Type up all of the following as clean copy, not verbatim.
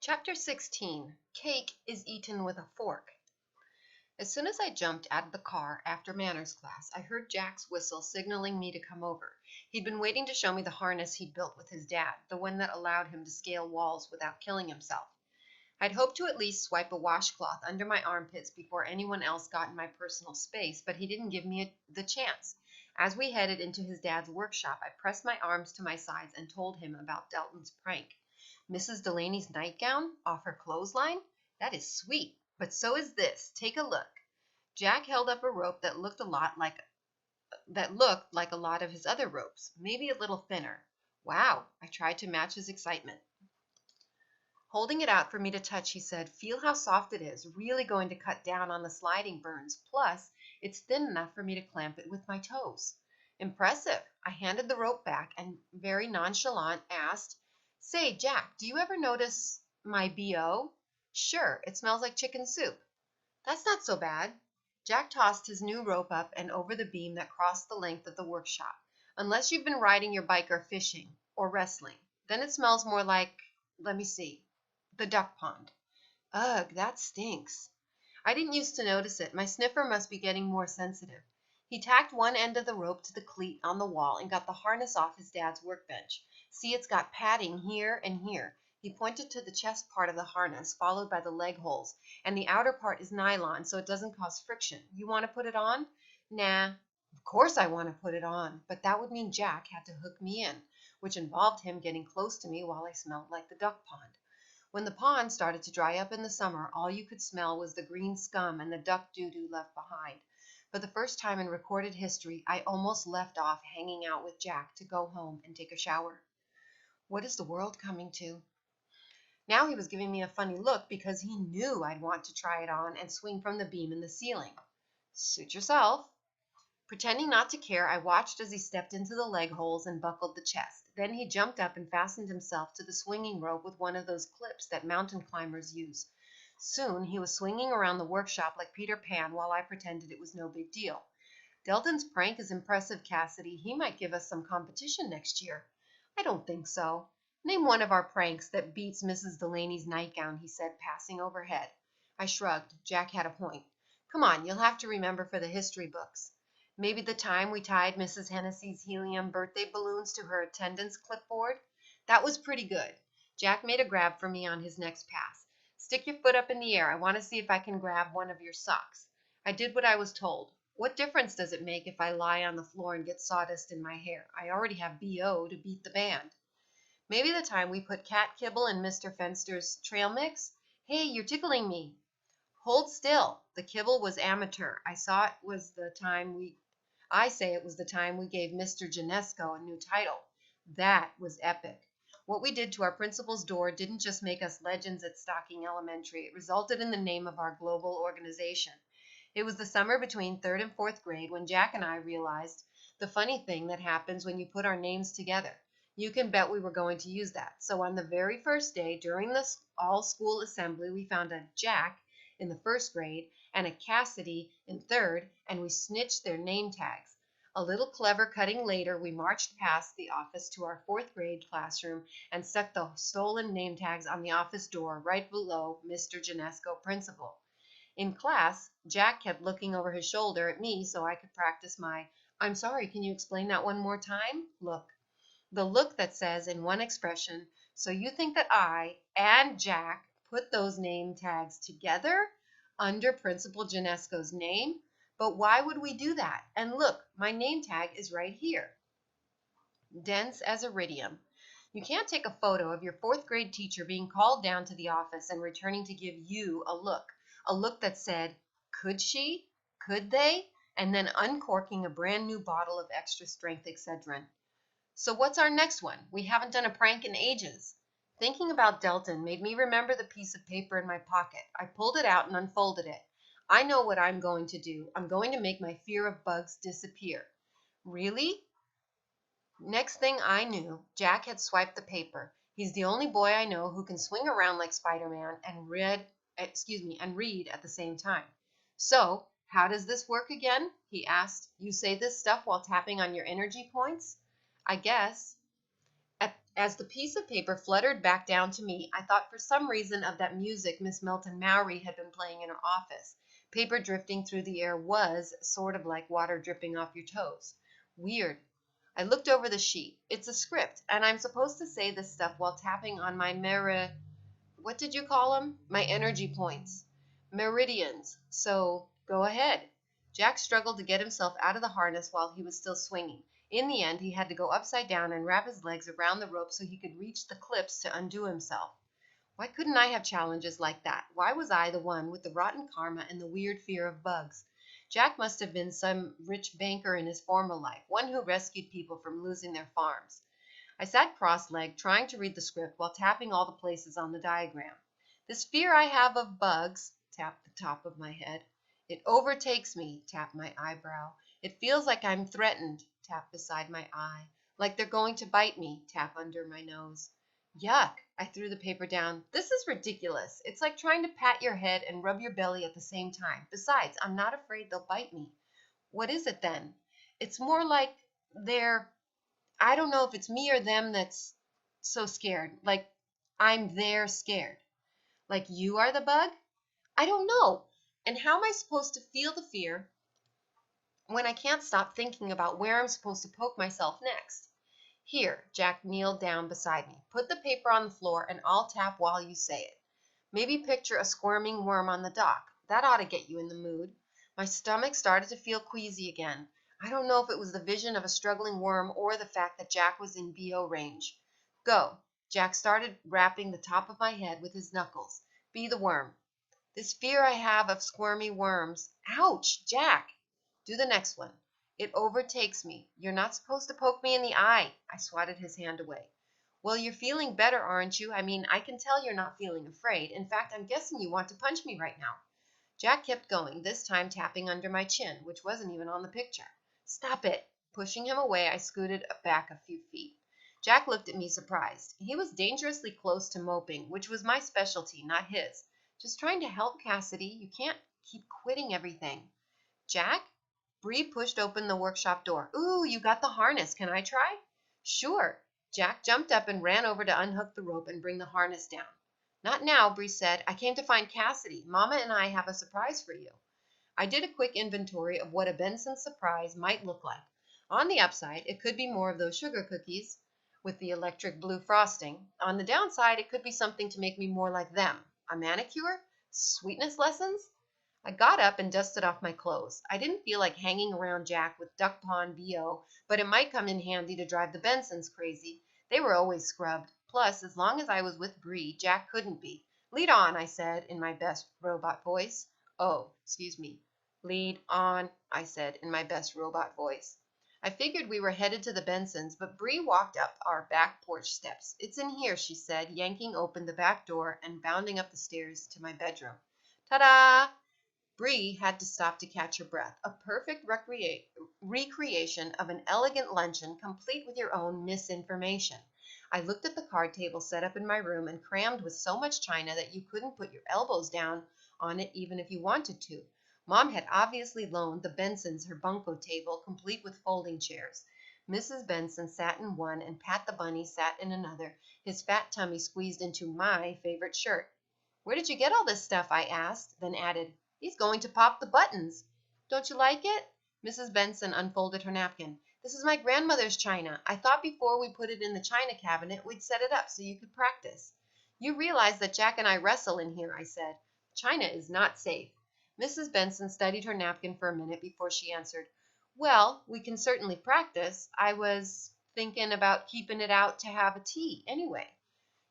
Chapter 16. Cake is eaten with a fork. As soon as I jumped out of the car after manners class, I heard Jack's whistle signaling me to come over. He'd been waiting to show me the harness he'd built with his dad, the one that allowed him to scale walls without killing himself. I'd hoped to at least swipe a washcloth under my armpits before anyone else got in my personal space, but he didn't give me the chance. As we headed into his dad's workshop, I pressed my arms to my sides and told him about Delton's prank. Mrs. Delaney's nightgown off her clothesline? That is sweet, but so is this. Take a look. Jack held up a rope that looked like a lot of his other ropes, maybe a little thinner. Wow, I tried to match his excitement. Holding it out for me to touch, he said, "Feel how soft it is, really going to cut down on the sliding burns. Plus, it's thin enough for me to clamp it with my toes." Impressive. I handed the rope back and, very nonchalant, asked, "Say, Jack, do you ever notice my BO? Sure, it smells like chicken soup." "That's not so bad." Jack tossed his new rope up and over the beam that crossed the length of the workshop. "Unless you've been riding your bike or fishing or wrestling. Then it smells more like, let me see, the duck pond." "Ugh, that stinks." I didn't used to notice it. My sniffer must be getting more sensitive. He tacked one end of the rope to the cleat on the wall and got the harness off his dad's workbench. "See, it's got padding here and here." He pointed to the chest part of the harness, followed by the leg holes. "And the outer part is nylon, so it doesn't cause friction. You want to put it on?" "Nah." Of course I want to put it on, but that would mean Jack had to hook me in, which involved him getting close to me while I smelled like the duck pond. When the pond started to dry up in the summer, all you could smell was the green scum and the duck doo-doo left behind. For the first time in recorded history, I almost left off hanging out with Jack to go home and take a shower. What is the world coming to? Now he was giving me a funny look because he knew I'd want to try it on and swing from the beam in the ceiling. Suit yourself. Pretending not to care, I watched as he stepped into the leg holes and buckled the chest. Then he jumped up and fastened himself to the swinging rope with one of those clips that mountain climbers use. Soon he was swinging around the workshop like Peter Pan while I pretended it was no big deal. "Delton's prank is impressive, Cassidy. He might give us some competition next year." "I don't think so. Name one of our pranks that beats Mrs. Delaney's nightgown," he said, passing overhead. I shrugged. Jack had a point. "Come on, you'll have to remember for the history books. Maybe the time we tied Mrs. Hennessy's helium birthday balloons to her attendance clipboard? That was pretty good." Jack made a grab for me on his next pass. "Stick your foot up in the air. I want to see if I can grab one of your socks." I did what I was told. What difference does it make if I lie on the floor and get sawdust in my hair? I already have BO to beat the band. Maybe the time we put cat kibble in Mr. Fenster's trail mix? "Hey, you're tickling me." "Hold still." The kibble was amateur. I say it was the time we gave Mr. Ginesco a new title. That was epic. What we did to our principal's door didn't just make us legends at Stocking Elementary. It resulted in the name of our global organization. It was the summer between 3rd and 4th grade when Jack and I realized the funny thing that happens when you put our names together. You can bet we were going to use that. So on the very first day during the all-school assembly, we found a Jack in the 1st grade and a Cassidy in 3rd, and we snitched their name tags. A little clever cutting later, we marched past the office to our 4th grade classroom and stuck the stolen name tags on the office door right below Mr. Ginesco, principal. In class, Jack kept looking over his shoulder at me so I could practice my "I'm sorry, can you explain that one more time?" look. The look that says in one expression, "So you think that I and Jack put those name tags together under Principal Ginesco's name? But why would we do that? And look, my name tag is right here. Dense as iridium." You can't take a photo of your 4th grade teacher being called down to the office and returning to give you a look that said, "Could she? Could they?" and then uncorking a brand new bottle of extra strength Excedrin. So what's our next one? We haven't done a prank in ages. Thinking about Delton made me remember the piece of paper in my pocket. I pulled it out and unfolded it. I know what I'm going to do. I'm going to make my fear of bugs disappear. Really? Next thing I knew, Jack had swiped the paper. He's the only boy I know who can swing around like Spider-Man and read at the same time. "So, how does this work again?" he asked. "You say this stuff while tapping on your energy points?" "I guess." As the piece of paper fluttered back down to me, I thought for some reason of that music Miss Milton Mowry had been playing in her office. Paper drifting through the air was sort of like water dripping off your toes. Weird. I looked over the sheet. It's a script, and I'm supposed to say this stuff while tapping on my what did you call them? My energy points. Meridians. So, go ahead. Jack struggled to get himself out of the harness while he was still swinging. In the end, he had to go upside down and wrap his legs around the rope so he could reach the clips to undo himself. Why couldn't I have challenges like that? Why was I the one with the rotten karma and the weird fear of bugs? Jack must have been some rich banker in his former life, one who rescued people from losing their farms. I sat cross-legged, trying to read the script while tapping all the places on the diagram. This fear I have of bugs, tapped the top of my head. It overtakes me, tapped my eyebrow. It feels like I'm threatened, tap beside my eye. Like they're going to bite me, tap under my nose. Yuck, I threw the paper down. This is ridiculous. It's like trying to pat your head and rub your belly at the same time. Besides, I'm not afraid they'll bite me. What is it then? It's more like I don't know if it's me or them that's so scared. Like they're scared. Like you are the bug? I don't know. And how am I supposed to feel the fear when I can't stop thinking about where I'm supposed to poke myself next? Here, Jack kneeled down beside me. Put the paper on the floor and I'll tap while you say it. Maybe picture a squirming worm on the dock. That ought to get you in the mood. My stomach started to feel queasy again. I don't know if it was the vision of a struggling worm or the fact that Jack was in BO range. Go. Jack started rapping the top of my head with his knuckles. Be the worm. This fear I have of squirmy worms. Ouch, Jack. Do the next one. It overtakes me. You're not supposed to poke me in the eye. I swatted his hand away. Well, you're feeling better, aren't you? I mean, I can tell you're not feeling afraid. In fact, I'm guessing you want to punch me right now. Jack kept going, this time tapping under my chin, which wasn't even on the picture. Stop it. Pushing him away, I scooted back a few feet. Jack looked at me surprised. He was dangerously close to moping, which was my specialty, not his. Just trying to help, Cassidy. You can't keep quitting everything. Jack? Bree pushed open the workshop door. Ooh, you got the harness. Can I try? Sure. Jack jumped up and ran over to unhook the rope and bring the harness down. Not now, Bree said. I came to find Cassidy. Mama and I have a surprise for you. I did a quick inventory of what a Benson surprise might look like. On the upside, it could be more of those sugar cookies with the electric blue frosting. On the downside, it could be something to make me more like them. A manicure? Sweetness lessons? I got up and dusted off my clothes. I didn't feel like hanging around Jack with Duck Pond BO, but it might come in handy to drive the Bensons crazy. They were always scrubbed. Plus, as long as I was with Bree, Jack couldn't be. Lead on, I said in my best robot voice. Oh, excuse me. Lead on, I said in my best robot voice. I figured we were headed to the Bensons, but Bree walked up our back porch steps. It's in here, she said, yanking open the back door and bounding up the stairs to my bedroom. Ta-da! Bree had to stop to catch her breath. A perfect recreation of an elegant luncheon, complete with your own misinformation. I looked at the card table set up in my room and crammed with so much china that you couldn't put your elbows down on it even if you wanted to. Mom had obviously loaned the Bensons her bunco table, complete with folding chairs. Mrs. Benson sat in one and Pat the Bunny sat in another, his fat tummy squeezed into my favorite shirt. Where did you get all this stuff? I asked, then added, he's going to pop the buttons. Don't you like it? Mrs. Benson unfolded her napkin. This is my grandmother's china. I thought before we put it in the china cabinet, we'd set it up so you could practice. You realize that Jack and I wrestle in here, I said. China is not safe. Mrs. Benson studied her napkin for a minute before she answered, well, we can certainly practice. I was thinking about keeping it out to have a tea anyway.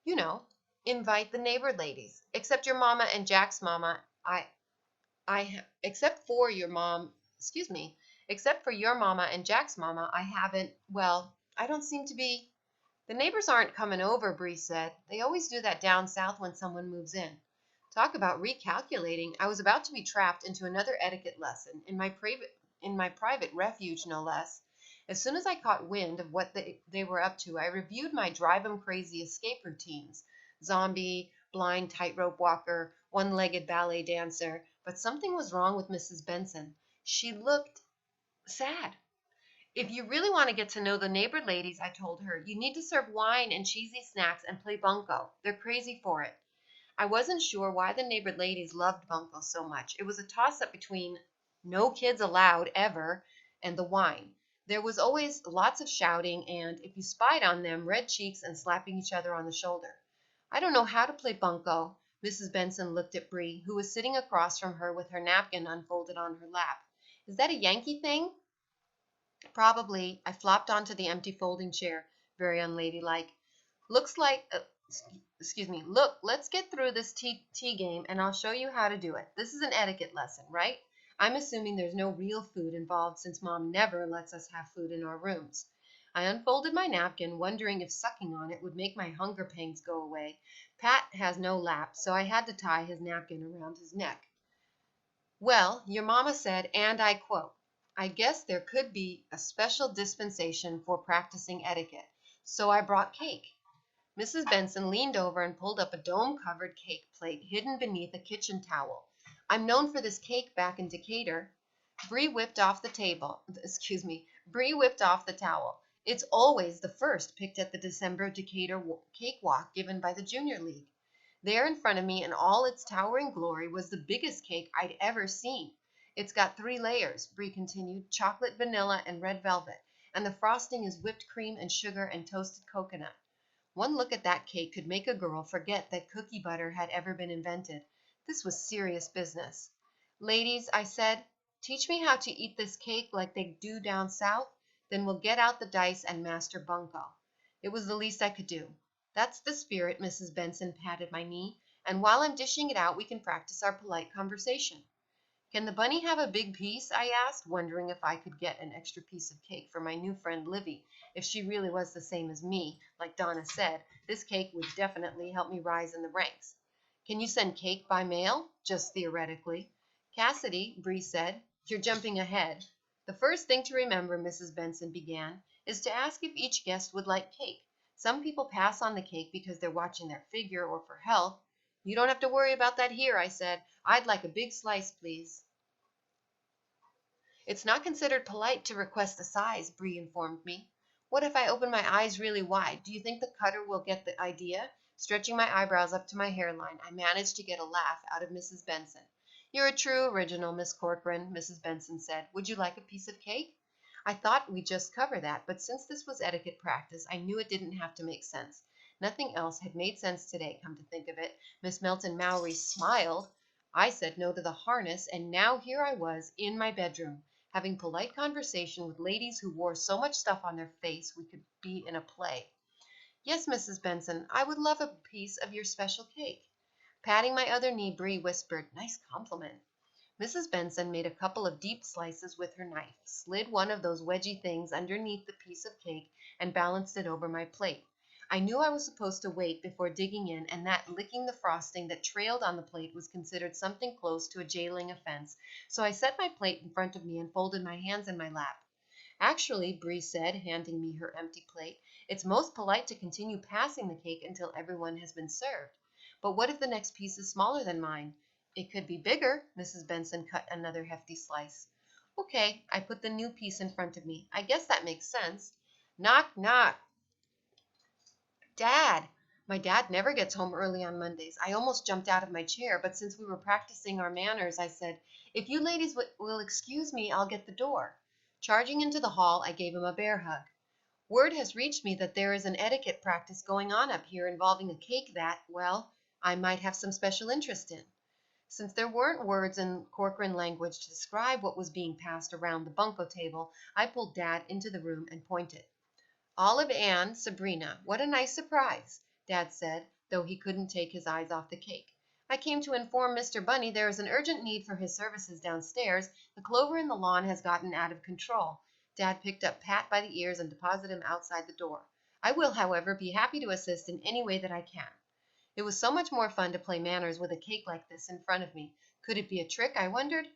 You know, invite the neighbor ladies. Except your mama and Jack's mama, except for your mama and Jack's mama, I haven't, well, I don't seem to be. The neighbors aren't coming over, Bree said. They always do that down south when someone moves in. Talk about recalculating. I was about to be trapped into another etiquette lesson, in my private refuge, no less. As soon as I caught wind of what they were up to, I reviewed my drive-'em-crazy escape routines. Zombie, blind tightrope walker, one-legged ballet dancer. But something was wrong with Mrs. Benson. She looked sad. If you really want to get to know the neighbor ladies, I told her, you need to serve wine and cheesy snacks and play bunco. They're crazy for it. I wasn't sure why the neighbor ladies loved bunco so much. It was a toss-up between no kids allowed ever and the wine. There was always lots of shouting and, if you spied on them, red cheeks and slapping each other on the shoulder. I don't know how to play bunco. Mrs. Benson looked at Bree, who was sitting across from her with her napkin unfolded on her lap. Is that a Yankee thing? Probably. I flopped onto the empty folding chair, very unladylike. Looks like, excuse me, look, let's get through this tea game and I'll show you how to do it. This is an etiquette lesson, right? I'm assuming there's no real food involved since Mom never lets us have food in our rooms. I unfolded my napkin, wondering if sucking on it would make my hunger pangs go away. Pat has no lap, so I had to tie his napkin around his neck. Well, your mama said, and I quote, I guess there could be a special dispensation for practicing etiquette, so I brought cake. Mrs. Benson leaned over and pulled up a dome-covered cake plate hidden beneath a kitchen towel. I'm known for this cake back in Decatur. Bree whipped off the towel. It's always the first picked at the December Decatur cake walk given by the Junior League. There in front of me in all its towering glory was the biggest cake I'd ever seen. It's got 3 layers, Bree continued, chocolate, vanilla, and red velvet, and the frosting is whipped cream and sugar and toasted coconut. One look at that cake could make a girl forget that cookie butter had ever been invented. This was serious business. Ladies, I said, teach me how to eat this cake like they do down south, then we'll get out the dice and master bunco. It was the least I could do. That's the spirit, Mrs. Benson patted my knee, and while I'm dishing it out, we can practice our polite conversation. Can the bunny have a big piece? I asked, wondering if I could get an extra piece of cake for my new friend Livy. If she really was the same as me, like Donna said, this cake would definitely help me rise in the ranks. Can you send cake by mail? Just theoretically. Cassidy, Bree said, you're jumping ahead. The first thing to remember, Mrs. Benson began, is to ask if each guest would like cake. Some people pass on the cake because they're watching their figure or for health. You don't have to worry about that here, I said. I'd like a big slice, please. It's not considered polite to request a size, Bree informed me. What if I open my eyes really wide? Do you think the cutter will get the idea? Stretching my eyebrows up to my hairline, I managed to get a laugh out of Mrs. Benson. You're a true original, Miss Corcoran, Mrs. Benson said. Would you like a piece of cake? I thought we'd just cover that, but since this was etiquette practice, I knew it didn't have to make sense. Nothing else had made sense today, come to think of it. Miss Melton Mowry smiled. I said no to the harness, and now here I was in my bedroom, having polite conversation with ladies who wore so much stuff on their face we could be in a play. Yes, Mrs. Benson, I would love a piece of your special cake. Patting my other knee, Bree whispered, nice compliment. Mrs. Benson made a couple of deep slices with her knife, slid one of those wedgy things underneath the piece of cake, and balanced it over my plate. I knew I was supposed to wait before digging in, and that licking the frosting that trailed on the plate was considered something close to a jailing offense, so I set my plate in front of me and folded my hands in my lap. Actually, Bree said, handing me her empty plate, it's most polite to continue passing the cake until everyone has been served. But what if the next piece is smaller than mine? It could be bigger. Mrs. Benson cut another hefty slice. Okay, I put the new piece in front of me. I guess that makes sense. Knock, knock. Dad! My dad never gets home early on Mondays. I almost jumped out of my chair, but since we were practicing our manners, I said, if you ladies will excuse me, I'll get the door. Charging into the hall, I gave him a bear hug. Word has reached me that there is an etiquette practice going on up here involving a cake that, well, I might have some special interest in. Since there weren't words in Corcoran language to describe what was being passed around the bunco table, I pulled Dad into the room and pointed. Olive Ann, Sabrina, what a nice surprise, Dad said, though he couldn't take his eyes off the cake. I came to inform Mr. Bunny there is an urgent need for his services downstairs. The clover in the lawn has gotten out of control. Dad picked up Pat by the ears and deposited him outside the door. I will, however, be happy to assist in any way that I can. It was so much more fun to play manners with a cake like this in front of me. Could it be a trick, I wondered?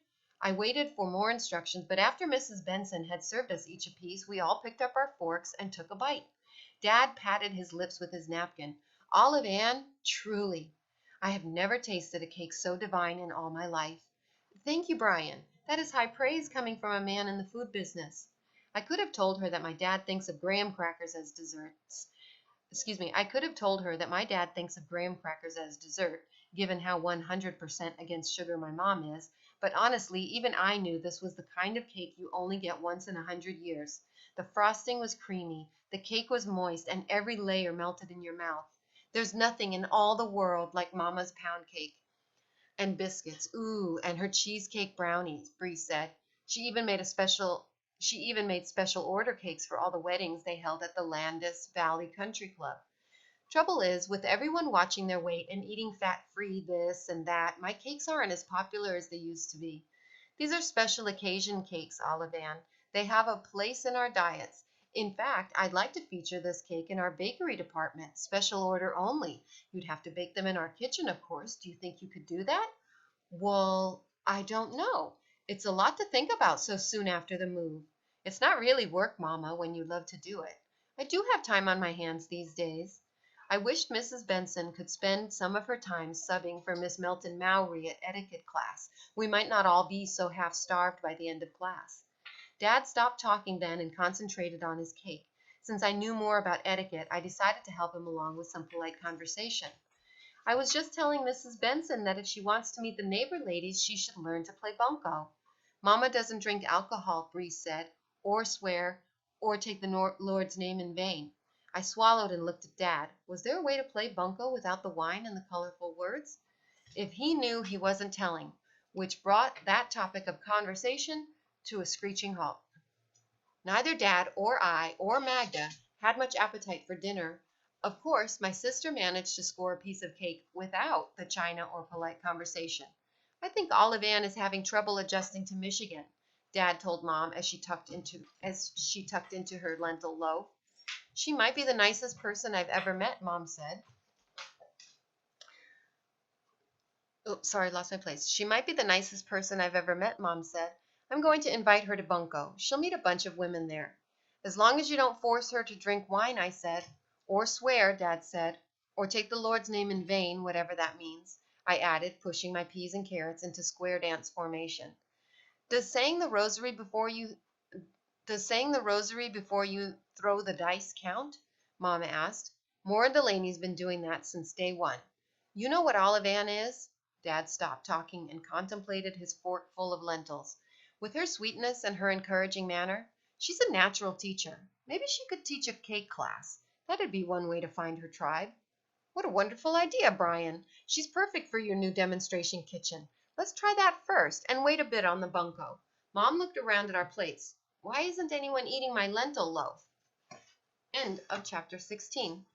I waited for more instructions, but after Mrs. Benson had served us each a piece, we all picked up our forks and took a bite. Dad patted his lips with his napkin. Olive Ann, truly. I have never tasted a cake so divine in all my life. Thank you, Brian. That is high praise coming from a man in the food business. I could have told her that my dad thinks of graham crackers as desserts. I could have told her that my dad thinks of graham crackers as dessert, given how 100% against sugar my mom is, but honestly, even I knew this was the kind of cake you only get once in 100 years. The frosting was creamy, the cake was moist, and every layer melted in your mouth. There's nothing in all the world like Mama's pound cake. And biscuits, ooh, and her cheesecake brownies, Bree said. She even made a special she even made special order cakes for all the weddings they held at the Landis Valley Country Club. Trouble is, with everyone watching their weight and eating fat-free this and that, my cakes aren't as popular as they used to be. These are special occasion cakes, Olivan. They have a place in our diets. In fact, I'd like to feature this cake in our bakery department, special order only. You'd have to bake them in our kitchen, of course. Do you think you could do that? Well, I don't know. It's a lot to think about so soon after the move. It's not really work, Mama, when you love to do it. I do have time on my hands these days. I wished Mrs. Benson could spend some of her time subbing for Miss Melton Mowry at etiquette class. We might not all be so half-starved by the end of class. Dad stopped talking then and concentrated on his cake. Since I knew more about etiquette, I decided to help him along with some polite conversation. I was just telling Mrs. Benson that if she wants to meet the neighbor ladies, she should learn to play bunco. Mama doesn't drink alcohol, Bree said, or swear, or take the Lord's name in vain. I swallowed and looked at Dad. Was there a way to play bunco without the wine and the colorful words? If he knew, he wasn't telling, which brought that topic of conversation to a screeching halt. Neither Dad or I or Magda had much appetite for dinner. Of course, my sister managed to score a piece of cake without the china or polite conversation. I think Olive Ann is having trouble adjusting to Michigan, Dad told Mom as she tucked into her lentil loaf. She might be the nicest person I've ever met, Mom said. Oh, sorry, lost my place. She might be the nicest person I've ever met, Mom said. I'm going to invite her to bunco. She'll meet a bunch of women there. As long as you don't force her to drink wine, I said. Or swear, Dad said. Or take the Lord's name in vain, whatever that means, I added, pushing my peas and carrots into square dance formation. Does saying the rosary before you throw the dice count? Mom asked. Maura Delaney's been doing that since day one. You know what Olive Ann is? Dad stopped talking and contemplated his fork full of lentils. With her sweetness and her encouraging manner, she's a natural teacher. Maybe she could teach a cake class. That'd be one way to find her tribe. What a wonderful idea, Brian. She's perfect for your new demonstration kitchen. Let's try that first and wait a bit on the bunco. Mom looked around at our plates. Why isn't anyone eating my lentil loaf? End of chapter 16.